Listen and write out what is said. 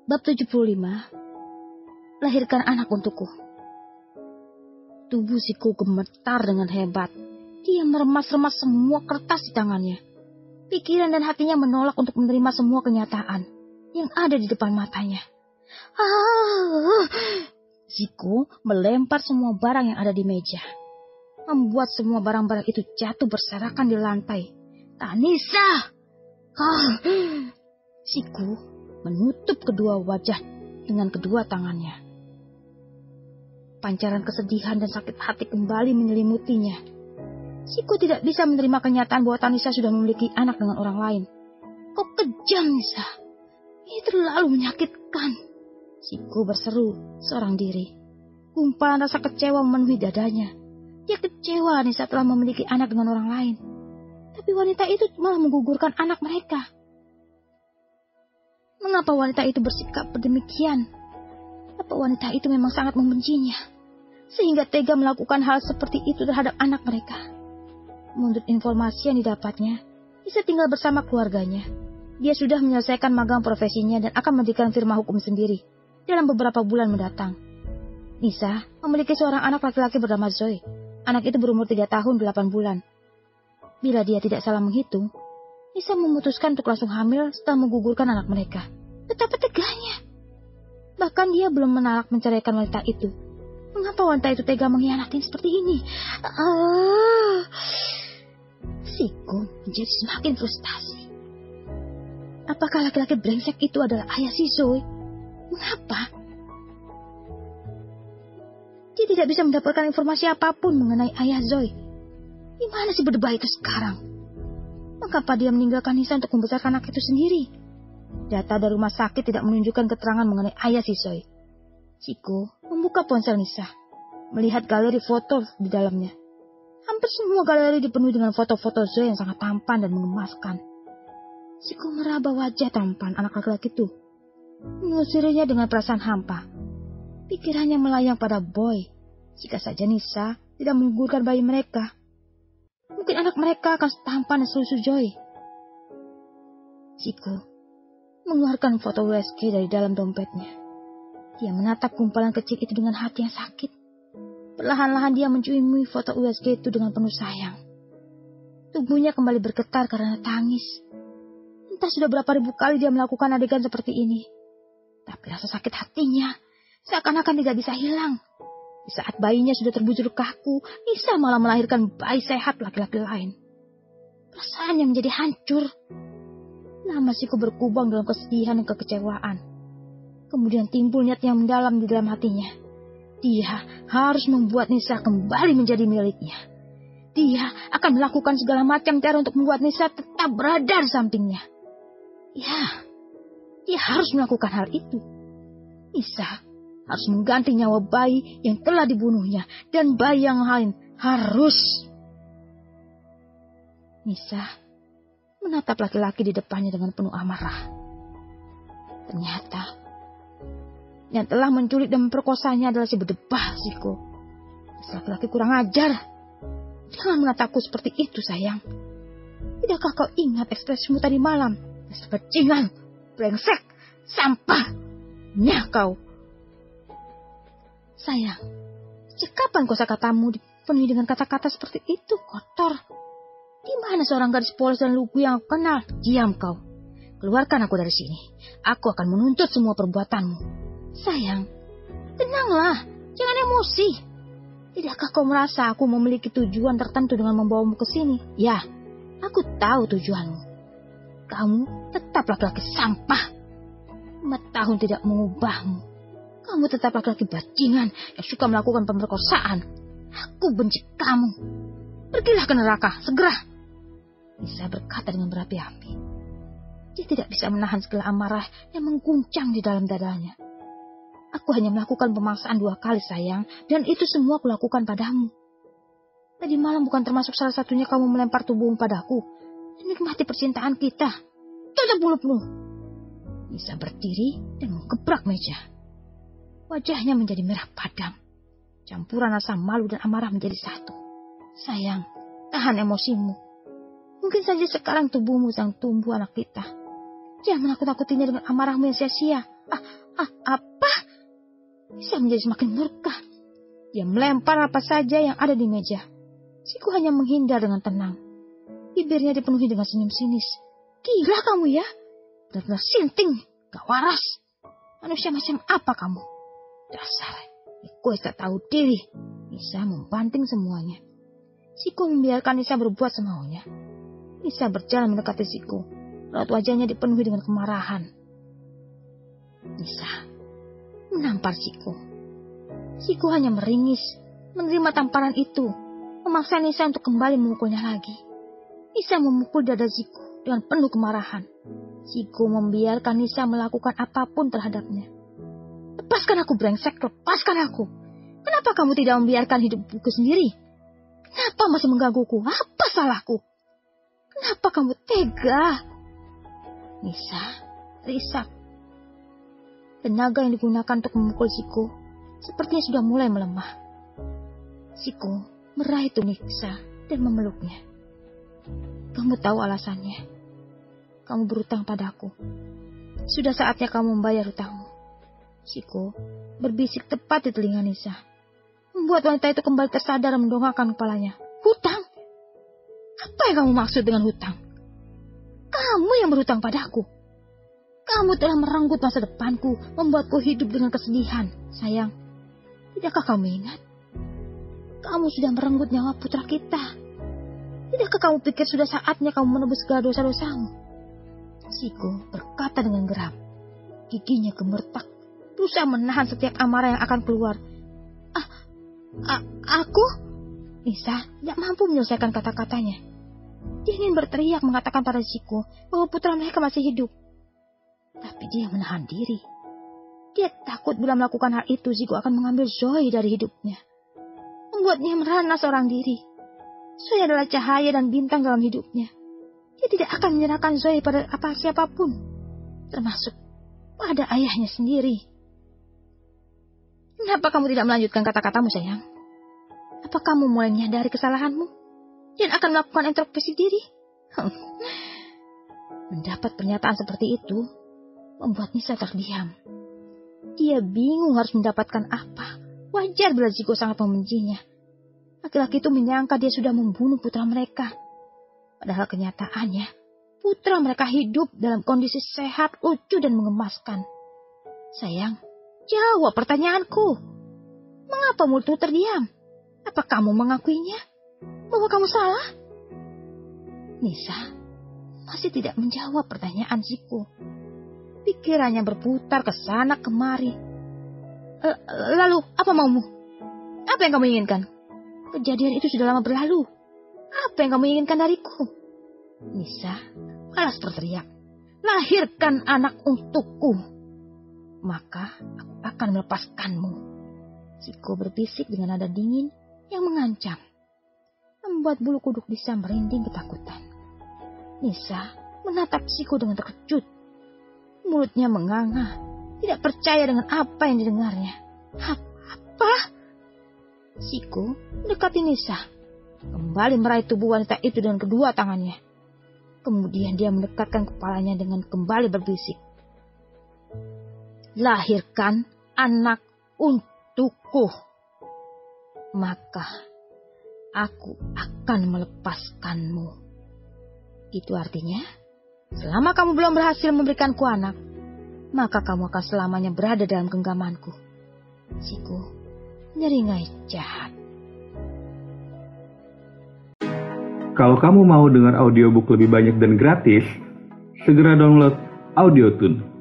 Bab 75. Lahirkan anak untukku. Tubuh Siku gemetar dengan hebat. Dia meremas-remas semua kertas di tangannya. Pikiran dan hatinya menolak untuk menerima semua kenyataan yang ada di depan matanya. Siku melempar semua barang yang ada di meja, membuat semua barang-barang itu jatuh berserakan di lantai. Tanisa! Siku menutup kedua wajah dengan kedua tangannya. Pancaran kesedihan dan sakit hati kembali menyelimutinya. Siku tidak bisa menerima kenyataan bahwa Tanisa sudah memiliki anak dengan orang lain. Kau kejam, Nisa. Ini terlalu menyakitkan. Siku berseru seorang diri. Gumpalan rasa kecewa memenuhi dadanya. Dia kecewa Nisa telah memiliki anak dengan orang lain. Tapi wanita itu malah menggugurkan anak mereka. Mengapa wanita itu bersikap demikian? Apa wanita itu memang sangat membencinya, sehingga tega melakukan hal seperti itu terhadap anak mereka? Menurut informasi yang didapatnya, Nisa tinggal bersama keluarganya. Dia sudah menyelesaikan magang profesinya dan akan mendirikan firma hukum sendiri dalam beberapa bulan mendatang. Nisa memiliki seorang anak laki-laki bernama Zoe. Anak itu berumur 3 tahun 8 bulan. Bila dia tidak salah menghitung, Nisa memutuskan untuk langsung hamil setelah menggugurkan anak mereka. Betapa teganya. Bahkan dia belum menolak menceraikan wanita itu. Mengapa wanita itu tega mengkhianati seperti ini? Siku menjadi semakin frustasi. Apakah laki-laki brengsek itu adalah ayah si Zoe? Mengapa? Dia tidak bisa mendapatkan informasi apapun mengenai ayah Zoe. Di mana si berdebah itu sekarang? Mengapa dia meninggalkan Nisa untuk membesarkan anak itu sendiri? Data dari rumah sakit tidak menunjukkan keterangan mengenai ayah si Zoe. Siku membuka ponsel Nisa, melihat galeri foto di dalamnya. Hampir semua galeri dipenuhi dengan foto-foto Zoe yang sangat tampan dan mengemaskan. Siku meraba wajah tampan anak laki-laki itu, mengusirinya dengan perasaan hampa. Pikirannya melayang pada Boy. Jika saja Nisa tidak menggugurkan bayi mereka, mungkin anak mereka akan setampan dan selusuh Zoe. Siku mengeluarkan foto USG dari dalam dompetnya. Dia menatap gumpalan kecil itu dengan hati yang sakit. Perlahan-lahan dia menciumi foto USG itu dengan penuh sayang. Tubuhnya kembali bergetar karena tangis. Entah sudah berapa ribu kali dia melakukan adegan seperti ini. Tapi rasa sakit hatinya seakan-akan tidak bisa hilang. Di saat bayinya sudah terbujur kaku, Nisa malah melahirkan bayi sehat laki-laki lain. Perasaannya menjadi hancur. Lama Siku berkubang dalam kesedihan dan kekecewaan. Kemudian timbul niat yang mendalam di dalam hatinya. Dia harus membuat Nisa kembali menjadi miliknya. Dia akan melakukan segala macam cara untuk membuat Nisa tetap berada di sampingnya. Ya, dia harus melakukan hal itu. Nisa harus mengganti nyawa bayi yang telah dibunuhnya, dan bayi yang lain harus. Nisa menatap laki-laki di depannya dengan penuh amarah. Ternyata yang telah menculik dan memperkosanya adalah si berdebah Siku. Laki-laki kurang ajar. Jangan mengataku seperti itu, sayang. Tidakkah kau ingat ekspresimu tadi malam? Bajingan, brengsek, sampah. Nyah kau. Sayang, sejak kapan kosakatamu dipenuhi dengan kata-kata seperti itu, kotor? Di mana seorang gadis polos dan lugu yang aku kenal? Diam kau. Keluarkan aku dari sini. Aku akan menuntut semua perbuatanmu. Sayang, tenanglah. Jangan emosi. Tidakkah kau merasa aku memiliki tujuan tertentu dengan membawamu ke sini? Ya, aku tahu tujuanmu. Kamu tetap laki-laki sampah. 4 tahun tidak mengubahmu. Kamu tetap laki-laki bajingan yang suka melakukan pemerkosaan. Aku benci kamu. Pergilah ke neraka, segera. Nisa berkata dengan berapi-api. Dia tidak bisa menahan segala amarah yang mengguncang di dalam dadanya. Aku hanya melakukan pemaksaan 2 kali, sayang, dan itu semua kulakukan padamu. Tadi malam bukan termasuk salah satunya kamu melempar tubuhmu padaku dan nikmati percintaan kita. Tutup mulutmu. Nisa berdiri dan menggebrak meja. Wajahnya menjadi merah padam. Campuran rasa malu dan amarah menjadi satu. Sayang, tahan emosimu. Mungkin saja sekarang tubuhmu sedang tumbuh anak kita. Jangan menakut-nakutinya dengan amarahmu yang sia-sia. Apa? Nisa menjadi semakin murka. Dia melempar apa saja yang ada di meja. Siku hanya menghindar dengan tenang. Bibirnya dipenuhi dengan senyum sinis. Gila kamu ya? Benar-benar sinting, gak waras. Manusia macam apa kamu? Dasar egois tak tahu diri. Nisa membanting semuanya. Siku membiarkan Nisa berbuat semaunya. Nisa berjalan mendekati Siku. Raut wajahnya dipenuhi dengan kemarahan. Nisa menampar Siku. Siku hanya meringis, menerima tamparan itu, memaksa Nisa untuk kembali memukulnya lagi. Nisa memukul dada Siku dengan penuh kemarahan. Siku membiarkan Nisa melakukan apapun terhadapnya. Lepaskan aku, brengsek, lepaskan aku. Kenapa kamu tidak membiarkan hidupku sendiri? Kenapa masih menggangguku? Apa salahku? Kenapa kamu tega? Nisa risap. Tenaga yang digunakan untuk memukul Siku sepertinya sudah mulai melemah. Siku meraih tubuh Nisa dan memeluknya. Kamu tahu alasannya. Kamu berhutang padaku. Sudah saatnya kamu membayar hutangmu. Siku berbisik tepat di telinga Nisa, membuat wanita itu kembali tersadar dan mendongakkan kepalanya. Hutang? Apa yang kamu maksud dengan hutang? Kamu yang berhutang padaku. Kamu telah merenggut masa depanku, membuatku hidup dengan kesedihan. Sayang, tidakkah kamu ingat? Kamu sudah merenggut nyawa putra kita. Tidakkah kamu pikir sudah saatnya kamu menebus segala dosa-dosamu? Siku berkata dengan geram. Giginya gemeretak, berusaha menahan setiap amarah yang akan keluar. Aku? Nisa tidak mampu menyelesaikan kata-katanya. Dia ingin berteriak mengatakan pada Siku bahwa putra mereka masih hidup. Tapi dia menahan diri. Dia takut bila melakukan hal itu, Siku akan mengambil Zoe dari hidupnya, membuatnya merana seorang diri. Zoe adalah cahaya dan bintang dalam hidupnya. Dia tidak akan menyerahkan Zoe pada siapapun, termasuk pada ayahnya sendiri. Kenapa kamu tidak melanjutkan kata-katamu, sayang? Apa kamu mulai menyadari kesalahanmu dan akan melakukan introspeksi diri? Mendapat pernyataan seperti itu membuat Nisa terdiam. Dia bingung harus mendapatkan apa. Wajar bila Zico sangat membencinya. Laki-laki itu menyangka dia sudah membunuh putra mereka. Padahal kenyataannya, putra mereka hidup dalam kondisi sehat, lucu, dan mengemaskan. Sayang, jawab pertanyaanku. Mengapa mulutmu terdiam? Apa kamu mengakuinya? Bahwa kamu salah? Nisa masih tidak menjawab pertanyaan Zico. Pikirannya berputar ke sana kemari. Lalu, apa maumu? Apa yang kamu inginkan? Kejadian itu sudah lama berlalu. Apa yang kamu inginkan dariku? Nisa balas berteriak. Lahirkan anak untukku, maka aku akan melepaskanmu. Zico berbisik dengan nada dingin yang mengancam, membuat bulu kuduk Nisa merinding ketakutan. Nisa menatap Zico dengan terkejut. Mulutnya menganga, tidak percaya dengan apa yang didengarnya. Apa? Zico mendekati Nisa, kembali meraih tubuh wanita itu dengan kedua tangannya. Kemudian dia mendekatkan kepalanya dengan kembali berbisik. Lahirkan anak untukku, maka aku akan melepaskanmu. Itu artinya, selama kamu belum berhasil memberikanku anak, maka kamu akan selamanya berada dalam genggamanku. Zico nyeringai jahat. Kalau kamu mau dengar audiobook lebih banyak dan gratis, segera download Audiotune.